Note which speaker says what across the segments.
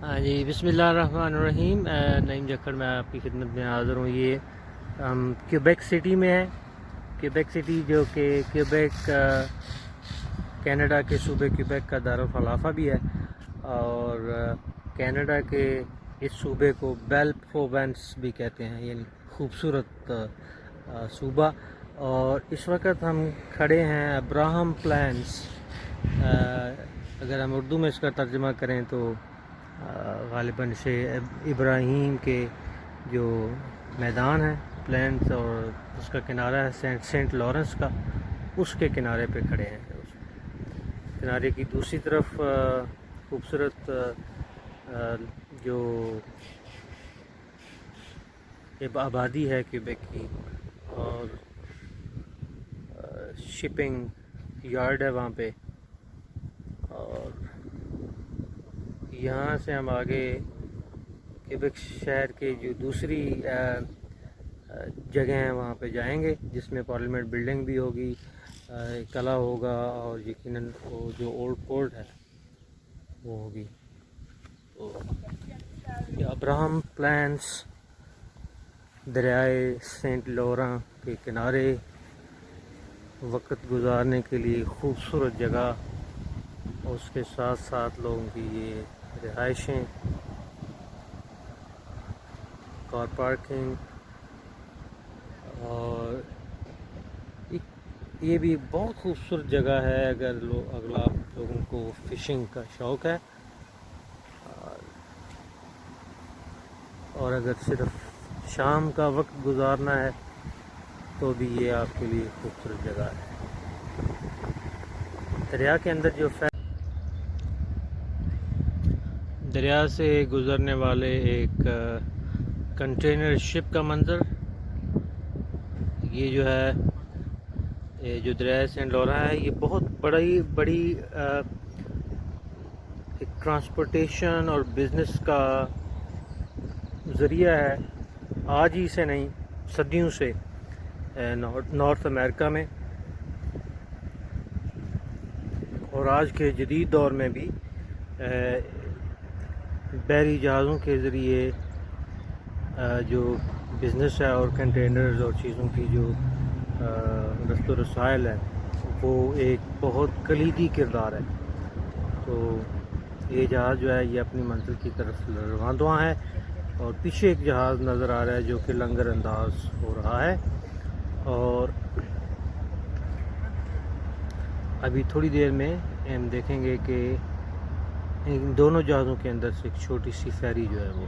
Speaker 1: ہاں جی، بسم اللہ الرحمن الرحیم۔ نعیم جکھڑ میں آپ کی خدمت میں حاضر ہوں۔ یہ ہم کیوبیک سٹی میں ہیں۔ کیوبیک سٹی جو کہ کیوبیک کینیڈا کے صوبے کیوبیک کا دارالخلافہ بھی ہے، اور کینیڈا کے اس صوبے کو بیل پروونس بھی کہتے ہیں، یعنی خوبصورت صوبہ۔ اور اس وقت ہم کھڑے ہیں ابراہم پلینس۔ اگر ہم اردو میں اس کا ترجمہ کریں تو غالباً سے ابراہیم کے جو میدان ہے پلینس، اور اس کا کنارہ ہے سینٹ لارنس کا، اس کے کنارے پہ کھڑے ہیں۔ اس کنارے کی دوسری طرف خوبصورت جو آبادی ہے کیوبیک کی، اور شپنگ یارڈ ہے وہاں پہ۔ اور یہاں سے ہم آگے کیوبیک شہر کے جو دوسری جگہ ہیں وہاں پہ جائیں گے، جس میں پارلیمنٹ بلڈنگ بھی ہوگی، قلعہ ہوگا، اور یقیناً وہ جو اولڈ پورٹ ہے وہ ہوگی۔ تو یہ ابراہم پلینس دریائے سینٹ لورن کے کنارے وقت گزارنے کے لیے خوبصورت جگہ، اور اس کے ساتھ ساتھ لوگوں کی یہ رہائشیں، کار پارکنگ، اور یہ بھی بہت خوبصورت جگہ ہے اگر آپ لوگوں کو فشنگ کا شوق ہے، اور اگر صرف شام کا وقت گزارنا ہے تو بھی یہ آپ کے لیے خوبصورت جگہ ہے۔ دریا کے اندر جو دریا سے گزرنے والے ایک کنٹینر شپ کا منظر، یہ جو ہے، یہ جو دریائے سینٹ لورن ہے، یہ بہت بڑی ایک ٹرانسپورٹیشن اور بزنس کا ذریعہ ہے، آج ہی سے نہیں، صدیوں سے نارتھ امریکہ میں، اور آج کے جدید دور میں بھی بحری جہازوں کے ذریعے جو بزنس ہے اور کنٹینرز اور چیزوں کی جو رسط و رسائل ہے، وہ ایک بہت کلیدی کردار ہے۔ تو یہ جہاز جو ہے یہ اپنی منزل کی طرف رواں ہے، اور پیچھے ایک جہاز نظر آ رہا ہے جو کہ لنگر انداز ہو رہا ہے، اور ابھی تھوڑی دیر میں ہم دیکھیں گے کہ ان دونوں جہازوں کے اندر سے ایک چھوٹی سی فیری جو ہے وہ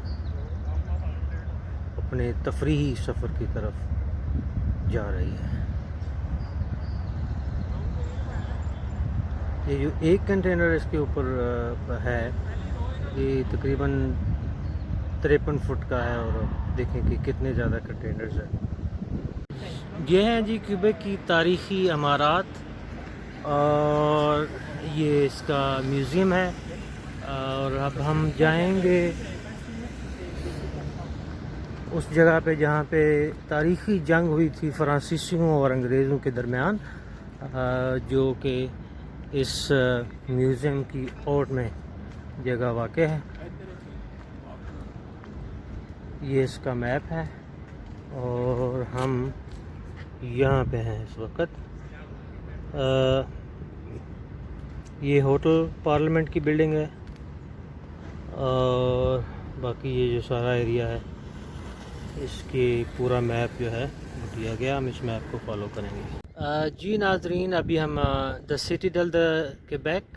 Speaker 1: اپنے تفریحی سفر کی طرف جا رہی ہے۔ یہ جو ایک کنٹینر اس کے اوپر ہے، یہ تقریباً 53 فٹ کا ہے، اور دیکھیں کہ کتنے زیادہ کنٹینرز ہیں۔ یہ ہیں جی کیوبیک کی تاریخی عمارات، اور یہ اس کا میوزیم ہے، اور اب ہم جائیں گے اس جگہ پہ جہاں پہ تاریخی جنگ ہوئی تھی فرانسیسیوں اور انگریزوں کے درمیان، جو کہ اس میوزیم کی اوٹ میں جگہ واقع ہے۔ یہ اس کا میپ ہے، اور ہم یہاں پہ ہیں اس وقت۔ یہ ہوٹل پارلیمنٹ کی بلڈنگ ہے، اور باقی یہ جو سارا ایریا ہے اس کی پورا میپ جو ہے وہ دیا گیا، ہم اس میپ کو فالو کریں گے۔ جی ناظرین، ابھی ہم دا سٹیڈل دا کیوبیک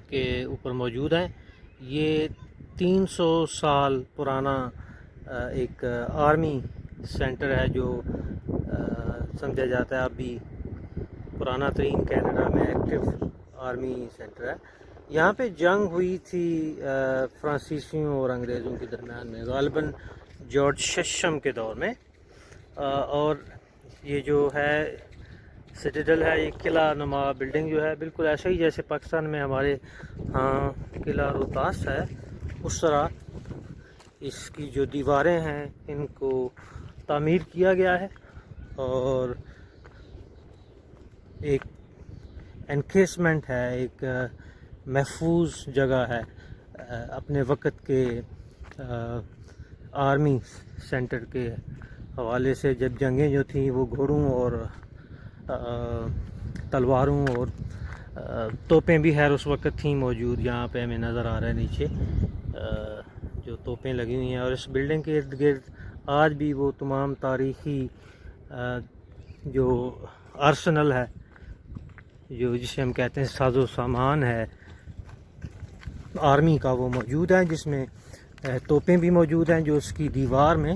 Speaker 1: کے اوپر موجود ہیں۔ یہ 300 سال پرانا ایک آرمی سینٹر ہے، جو سمجھا جاتا ہے ابھی پرانا ترین کینیڈا میں ایکٹیو آرمی سینٹر ہے۔ یہاں پہ جنگ ہوئی تھی فرانسیسیوں اور انگریزوں کے درمیان میں، غالباً جارج ششم کے دور میں، اور یہ جو ہے سٹیڈل ہے، یہ قلعہ نما بلڈنگ جو ہے، بالکل ایسا ہی جیسے پاکستان میں ہمارے ہاں قلعہ روہتاس ہے، اس طرح اس کی جو دیواریں ہیں ان کو تعمیر کیا گیا ہے، اور ایک انکیسمنٹ ہے، ایک محفوظ جگہ ہے اپنے وقت کے آرمی سینٹر کے حوالے سے جب جنگیں جو تھیں وہ گھوڑوں اور تلواروں اور توپیں بھی خیر اس وقت تھیں موجود. یہاں پہ ہمیں نظر آ رہا ہے نیچے جو توپیں لگی ہوئی ہیں, اور اس بلڈنگ کے ارد گرد آج بھی وہ تمام تاریخی جو آرسنل ہے, جو جسے ہم کہتے ہیں ساز و سامان ہے آرمی کا, وہ موجود ہے, جس میں توپیں بھی موجود ہیں جو اس کی دیوار میں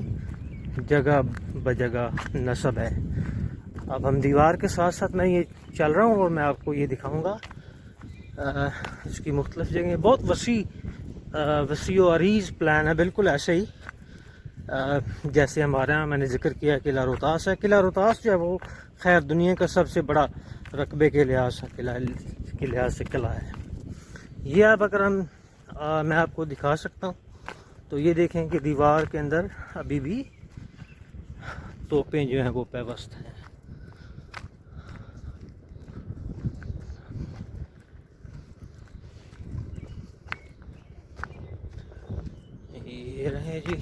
Speaker 1: جگہ بجگہ نصب ہے. اب ہم دیوار کے ساتھ ساتھ میں یہ چل رہا ہوں اور میں آپ کو یہ دکھاؤں گا اس کی مختلف جگہیں. بہت وسیع و عریض پلان ہے, بالکل ایسے ہی جیسے ہمارے یہاں میں نے ذکر کیا قلعہ روہتاس ہے. قلعہ روہتاس جو ہے وہ خیر دنیا کا سب سے بڑا رقبے کے لحاظ سے قلعہ ہے. یہ اب اگر میں آپ کو دکھا سکتا ہوں تو یہ دیکھیں کہ دیوار کے اندر ابھی بھی توپیں جو ہیں وہ پیوست ہیں. یہ رہے جی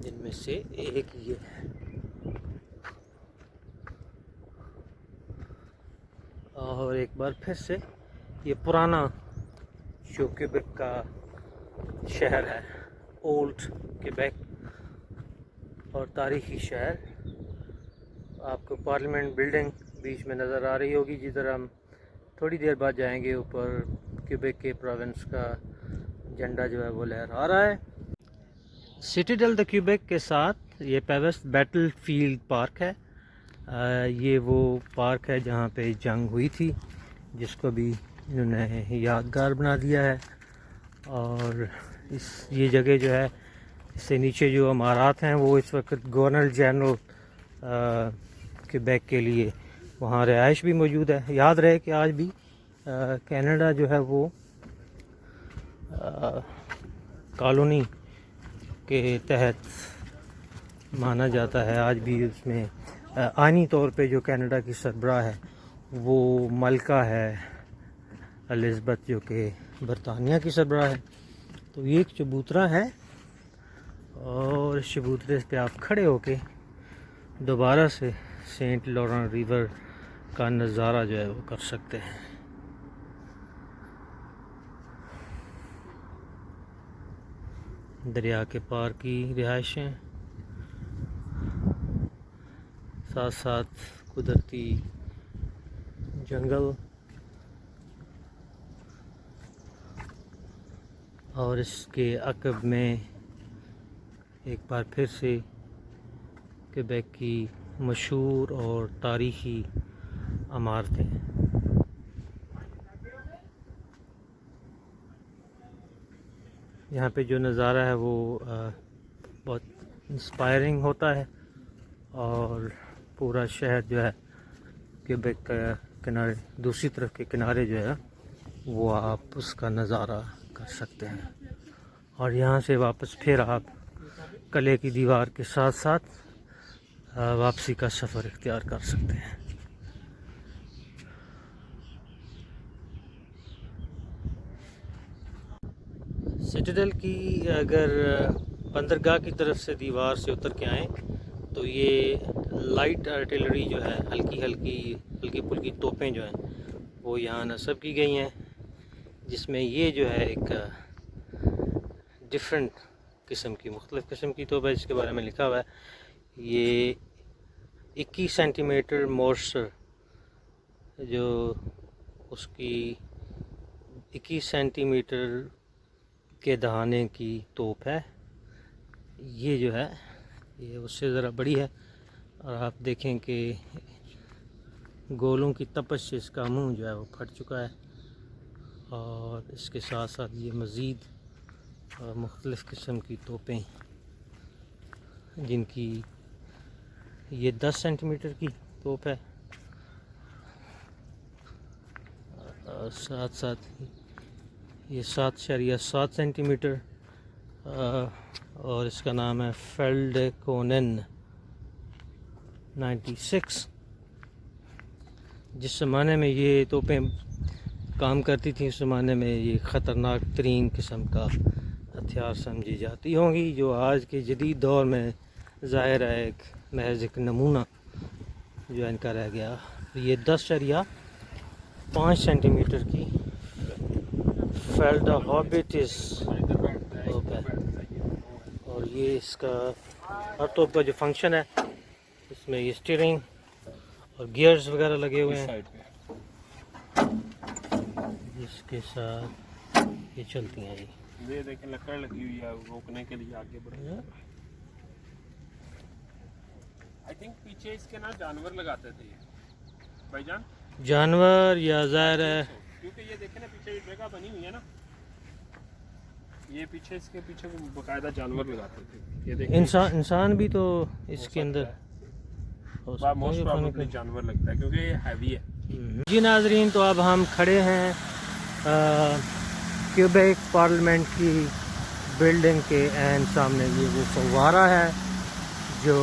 Speaker 1: جن میں سے ایک یہ ہے. اور ایک بار پھر سے یہ پرانا جو کیبیک کا شہر ہے, اولڈ کیبیک اور تاریخی شہر. آپ کو پارلیمنٹ بلڈنگ بیچ میں نظر آ رہی ہوگی جدھر ہم تھوڑی دیر بعد جائیں گے. اوپر کیبیک کے پروونس کا جھنڈا جو ہے وہ لہرا رہا ہے. سٹیڈل دا کیبیک کے ساتھ یہ پیوست بیٹل فیلڈ پارک ہے. یہ وہ پارک ہے جہاں پہ جنگ ہوئی تھی, جس کو بھی انہوں نے یادگار بنا دیا ہے. اور یہ جگہ جو ہے اس سے نیچے جو عمارات ہیں وہ اس وقت گورنر جنرل کیبیک کے لیے وہاں رہائش بھی موجود ہے. یاد رہے کہ آج بھی کینیڈا جو ہے وہ کالونی کے تحت مانا جاتا ہے. آج بھی اس میں آئینی طور پہ جو کینیڈا کی سربراہ ہے وہ ملکہ ہے الزبتھ, جو کہ برطانیہ کی سربراہ ہے. تو یہ ایک چبوترا ہے اور اس چبوترے پہ آپ کھڑے ہو کے دوبارہ سے سینٹ لورن ریور کا نظارہ جو ہے وہ کر سکتے ہیں. دریا کے پار کی رہائشیں, ساتھ ساتھ قدرتی جنگل, اور اس کے عقب میں ایک بار پھر سے کیبیک کی مشہور اور تاریخی عمارتیں. یہاں پہ جو نظارہ ہے وہ بہت انسپائرنگ ہوتا ہے, اور پورا شہر جو ہے کیبیک کا کنارے دوسری طرف کے کنارے جو ہے وہ آپ اس کا نظارہ کر سکتے ہیں. اور یہاں سے واپس پھر آپ قلعے کی دیوار کے ساتھ ساتھ واپسی کا سفر اختیار کر سکتے ہیں. سٹیڈل کی اگر بندرگاہ کی طرف سے دیوار سے اتر کے آئیں تو یہ لائٹ آرٹلری جو ہے, ہلکی پھلکی توپیں جو ہیں وہ یہاں نصب کی گئی ہیں, جس میں یہ جو ہے ایک ڈفرینٹ مختلف قسم کی توپ ہے جس کے بارے میں لکھا ہوا ہے. یہ 21 سینٹی میٹر مورسر, جو اس کی 21 سینٹی میٹر کے دہانے کی توپ ہے. یہ جو ہے یہ اس سے ذرا بڑی ہے, اور آپ دیکھیں کہ گولوں کی تپش سے اس کا منہ جو ہے وہ پھٹ چکا ہے. اور اس کے ساتھ ساتھ یہ مزید مختلف قسم کی توپیں, جن کی یہ 10 سینٹی میٹر کی توپ ہے, ساتھ ساتھ یہ 7.7 سینٹی میٹر, اور اس کا نام ہے فیلڈ کونن 96, جس زمانے میں یہ توپیں کام کرتی تھیں اس زمانے میں یہ خطرناک ترین قسم کا ہتھیار سمجھی جاتی ہوں گی، جو آج کے جدید دور میں ظاہر ہے ایک محض ایک نمونہ جو ان کا رہ گیا۔ یہ 10.5 سینٹی میٹر کی فیلڈا ہابٹس توپ ہے، اور یہ اس کا ہر توپ کا جو فنکشن ہے اس میں یہ اسٹیئرنگ اور گیئرز وغیرہ لگے ہوئے ہیں جس کے ساتھ یہ چلتی ہیں۔
Speaker 2: یہ دیکھیں لکڑ لگی ہوئی ہے روکنے کے لیے آگے بڑھنے۔ آئی تھنک پیچھے اس کے نا جانور لگاتے تھے بھائی جان،
Speaker 1: جانور یا ظاہر ہے
Speaker 2: کیونکہ یہ دیکھیں نا پیچھے جگہ بنی ہوئی ہے نا، یہ پیچھے اس کے پیچھے باقاعدہ جانور لگاتے تھے۔ یہ دیکھیں
Speaker 1: انسان بھی تو اس کے اندر
Speaker 2: موسٹ پرابیبلی جانور لگتا ہے کیونکہ یہ ہیوی ہے۔
Speaker 1: جی ناظرین، تو اب ہم کھڑے ہیں کیوبیک پارلیمنٹ کی بلڈنگ کے عین سامنے۔ یہ وہ فوارہ ہے جو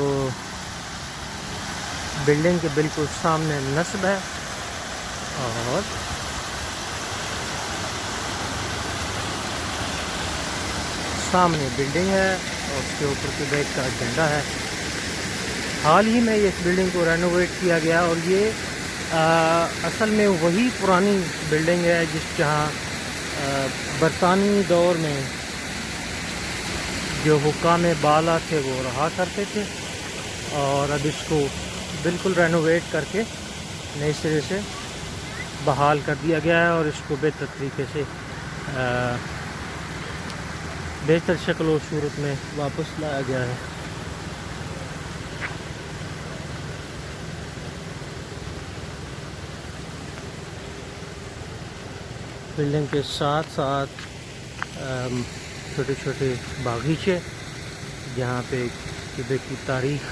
Speaker 1: بلڈنگ کے بالکل سامنے نصب ہے، اور سامنے بلڈنگ ہے اور اس کے اوپر کیوبیک کا جھنڈا ہے۔ حال ہی میں اس بلڈنگ کو رینوویٹ کیا گیا، اور یہ اصل میں وہی پرانی بلڈنگ ہے جہاں برطانوی دور میں جو حکام بالا تھے وہ رہا کرتے تھے، اور اب اس کو بالکل رینوویٹ کر کے نئے سرے سے بحال کر دیا گیا ہے، اور اس کو بہتر طریقے سے بہتر شکل و صورت میں واپس لایا گیا ہے۔ بلڈنگ کے ساتھ ساتھ چھوٹے چھوٹے باغیچے جہاں پہ کیوبیک کی تاریخ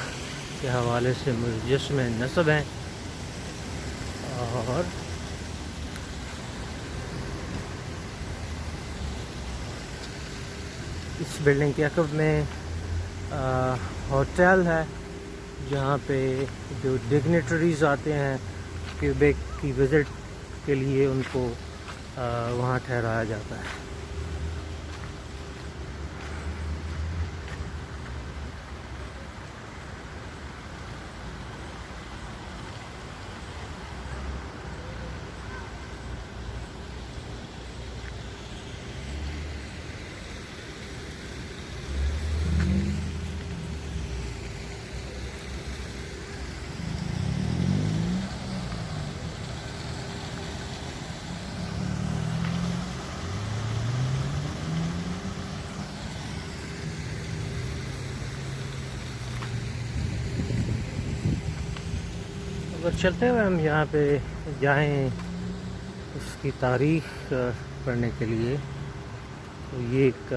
Speaker 1: کے حوالے سے مجسمے نصب ہیں، اور اس بلڈنگ کے عقب میں ہوٹل ہے جہاں پہ جو ڈگنیٹریز آتے ہیں کیوبیک کی وزٹ کے لیے ان کو وہاں ٹھہرایا جاتا ہے۔ اگر چلتے ہوئے ہم یہاں پہ جائیں اس کی تاریخ پڑھنے کے لیے، تو یہ ایک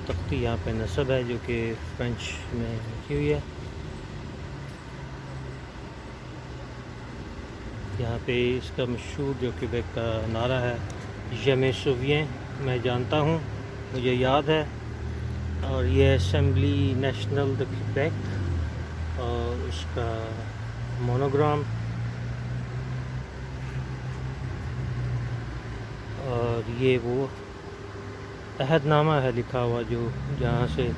Speaker 1: تختی یہاں پہ نصب ہے جو کہ فرینچ میں لکھی ہوئی ہے۔ یہاں پہ اس کا مشہور جو کیوبیک کا نعرہ ہے "جیمے سووین"، میں جانتا ہوں، مجھے یاد ہے، اور یہ اسمبلی نیشنل دی کیوبیک، اور اس کا مونوگرام، اور یہ وہ عہد نامہ ہے لکھا ہوا جو جہاں سے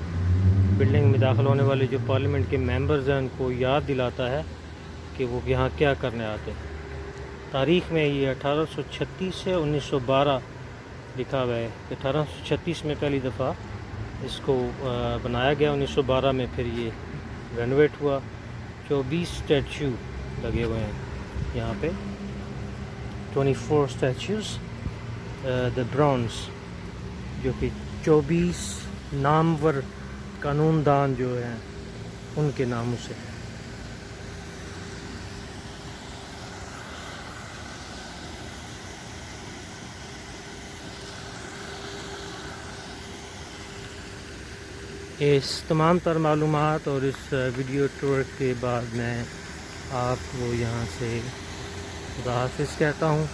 Speaker 1: بلڈنگ میں داخل ہونے والے جو پارلیمنٹ کے ممبرز ہیں ان کو یاد دلاتا ہے کہ وہ یہاں کیا کرنے آتے ہیں۔ تاریخ میں یہ 1836 سے 1912 لکھا ہوا ہے کہ 1836 میں پہلی دفعہ اس کو بنایا گیا، 1912 میں پھر یہ رینوویٹ ہوا۔ 24 اسٹیچو لگے ہوئے ہیں یہاں پہ، 24 اسٹیچوز دا برونز، جو کہ 24 نامور قانون دان جو ہیں ان کے ناموں سے ہے۔ اس تمام تر معلومات اور اس ویڈیو ٹور کے بعد میں آپ کو یہاں سے خدا حافظ کہتا ہوں۔